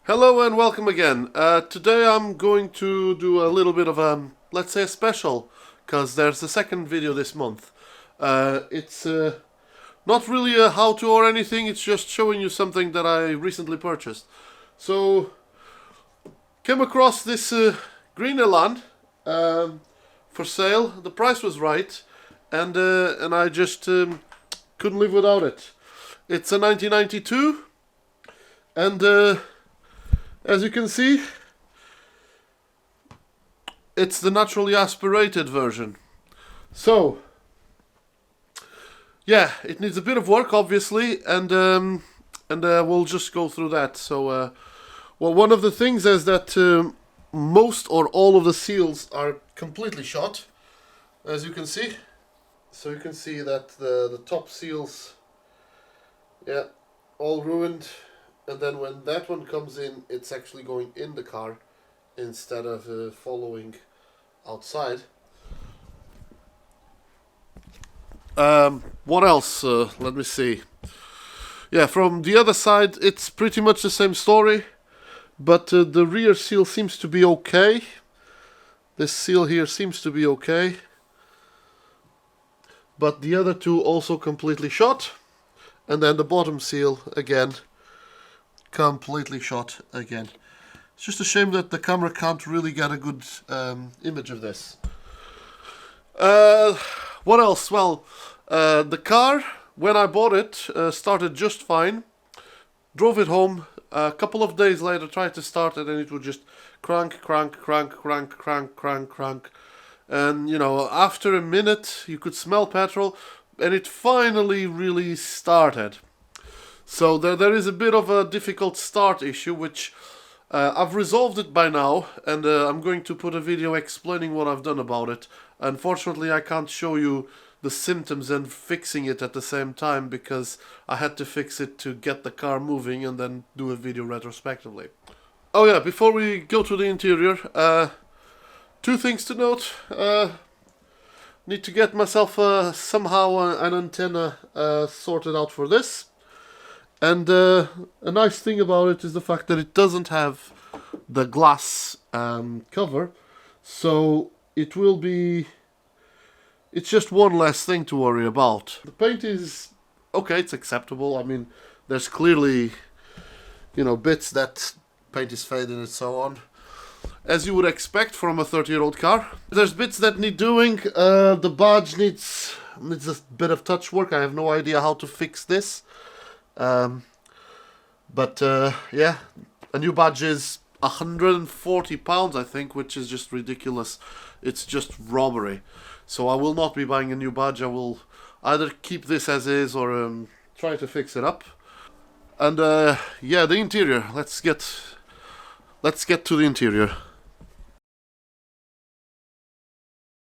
Hello and welcome again. Today I'm going to do a little bit of let's say a special, because there's a second video this month. It's not really a how-to or anything, it's just showing you something that I recently purchased. So, came across this green Elan for sale. The price was right, and I just couldn't live without it. It's a 1992, and as you can see, it's the naturally aspirated version. So, yeah, it needs a bit of work, obviously, and we'll just go through that. So, well, one of the things is that most or all of the seals are completely shot, as you can see. So you can see that the top seals, yeah, all ruined. And then when that one comes in, it's actually going in the car instead of following outside. What else? Let me see. Yeah, from the other side, it's pretty much the same story, but the rear seal seems to be okay. This seal here seems to be okay, but the other two also completely shot, and then the bottom seal again completely shot again. It's just a shame that the camera can't really get a good image of this. What else? Well, the car, when I bought it, started just fine. Drove it home. A couple of days later, tried to start it, and it would just crank, crank, crank, crank, crank, crank, crank. And, you know, after a minute, you could smell petrol, and it finally really started. So there is a bit of a difficult start issue, which I've resolved it by now, and I'm going to put a video explaining what I've done about it. Unfortunately, I can't show you the symptoms and fixing it at the same time, because I had to fix it to get the car moving and then do a video retrospectively. Oh yeah, before we go to the interior, two things to note. Need to get myself somehow an antenna sorted out for this. And a nice thing about it is the fact that it doesn't have the glass cover, so it will be... it's just one less thing to worry about. The paint is okay, it's acceptable. I mean, there's clearly, you know, bits that paint is fading and so on, as you would expect from a 30-year-old car. There's bits that need doing. The badge needs a bit of touch work. I have no idea how to fix this. But yeah, a new badge is £140, I think, which is just ridiculous. It's just robbery. So I will not be buying a new badge. I will either keep this as is or try to fix it up. And yeah, the interior. Let's get to the interior.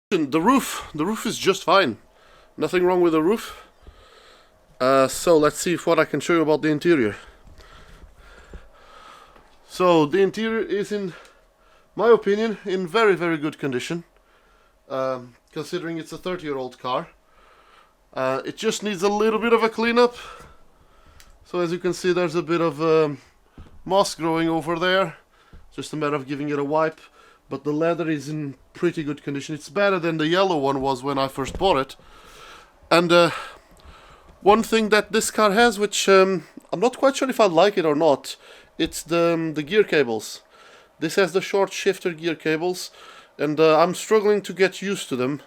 The roof is just fine. Nothing wrong with the roof. So let's see what I can show you about the interior. So the interior is, in my opinion, in very, very good condition, considering it's a 30-year-old car. It just needs a little bit of a cleanup. So as you can see, there's a bit of moss growing over there. Just a matter of giving it a wipe. But the leather is in pretty good condition. It's better than the yellow one was when I first bought it. And one thing that this car has, which I'm not quite sure if I like it or not, it's the gear cables. This has the short shifter gear cables, and I'm struggling to get used to them.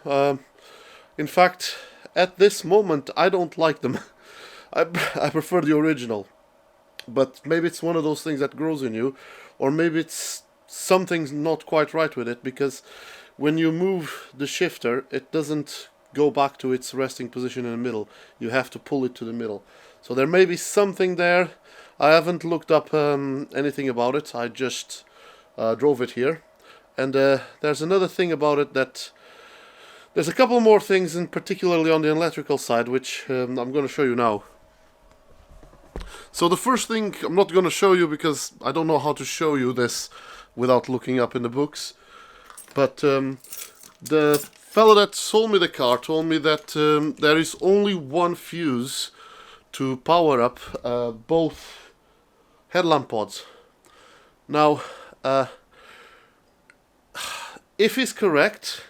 In fact, at this moment, I don't like them. I prefer the original. But maybe it's one of those things that grows in you, or maybe it's something's not quite right with it, because when you move the shifter, it doesn't go back to its resting position in the middle. You have to pull it to the middle. So there may be something there. I haven't looked up anything about it. I just drove it here. And there's another thing about it, that there's a couple more things, and particularly on the electrical side, which I'm going to show you now. So the first thing I'm not going to show you, because I don't know how to show you this without looking up in the books. But the fellow that sold me the car told me that there is only one fuse to power up both headlamp pods. Now, if he's correct,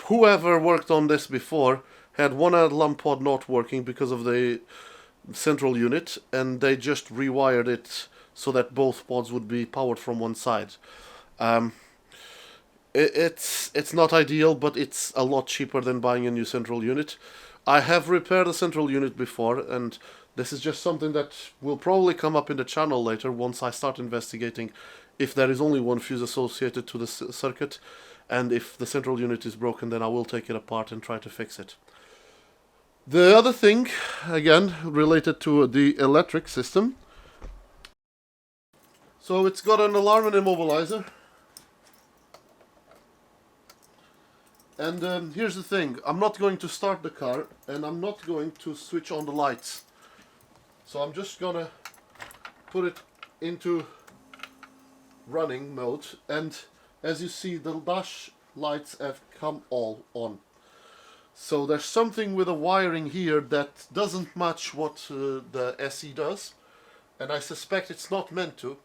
whoever worked on this before had one alarm pod not working because of the central unit, and they just rewired it so that both pods would be powered from one side. It's not ideal, but it's a lot cheaper than buying a new central unit. I have repaired a central unit before, and this is just something that will probably come up in the channel later once I start investigating if there is only one fuse associated to the circuit, and if the central unit is broken, then I will take it apart and try to fix it. The other thing, again, related to the electric system. So it's got an alarm and immobilizer. And here's the thing, I'm not going to start the car, and I'm not going to switch on the lights. So I'm just gonna put it into running mode, and as you see, the dash lights have come all on. So there's something with the wiring here that doesn't match what the SE does, and I suspect it's not meant to.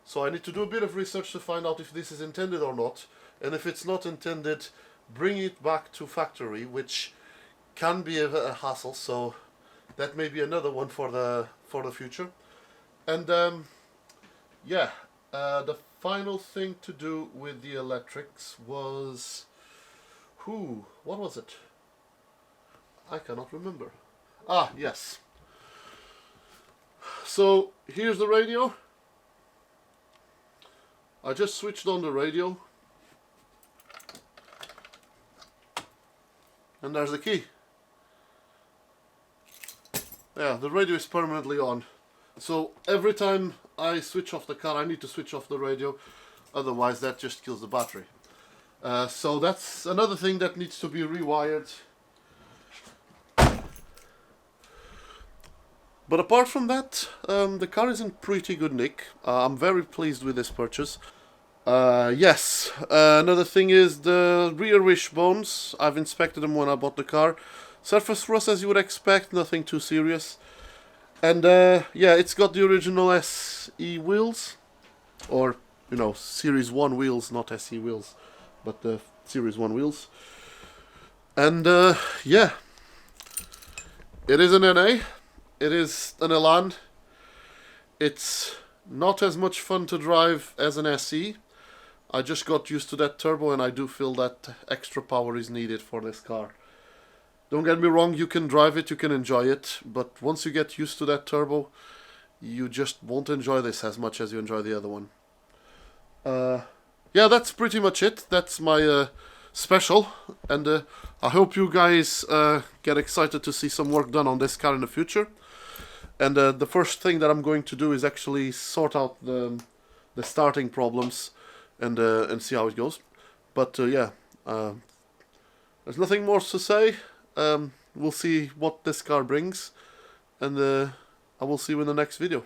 So I need to do a bit of research to find out if this is intended or not, and if it's not intended, bring it back to factory, which can be a hassle. So that may be another one for the future. And yeah, the final thing to do with the electrics was what was it? I cannot remember. Ah, yes. So here's the radio. I just switched on the radio. And there's the key. Yeah, the radio is permanently on. So every time I switch off the car, I need to switch off the radio. Otherwise, that just kills the battery. So that's another thing that needs to be rewired. But apart from that, the car is in pretty good nick. I'm very pleased with this purchase. Yes, another thing is the rear wishbones. I've inspected them when I bought the car. Surface rust as you would expect, nothing too serious. And yeah, it's got the original SE wheels, or you know, Series 1 wheels, not SE wheels, but the Series 1 wheels. And yeah, it is an NA, it is an Elan. It's not as much fun to drive as an SE. I just got used to that turbo, and I do feel that extra power is needed for this car. Don't get me wrong, you can drive it, you can enjoy it, but once you get used to that turbo, you just won't enjoy this as much as you enjoy the other one. Yeah, that's pretty much it. That's my special, and I hope you guys get excited to see some work done on this car in the future. And the first thing that I'm going to do is actually sort out the starting problems and see how it goes. But yeah, there's nothing more to say. We'll see what this car brings, and I will see you in the next video.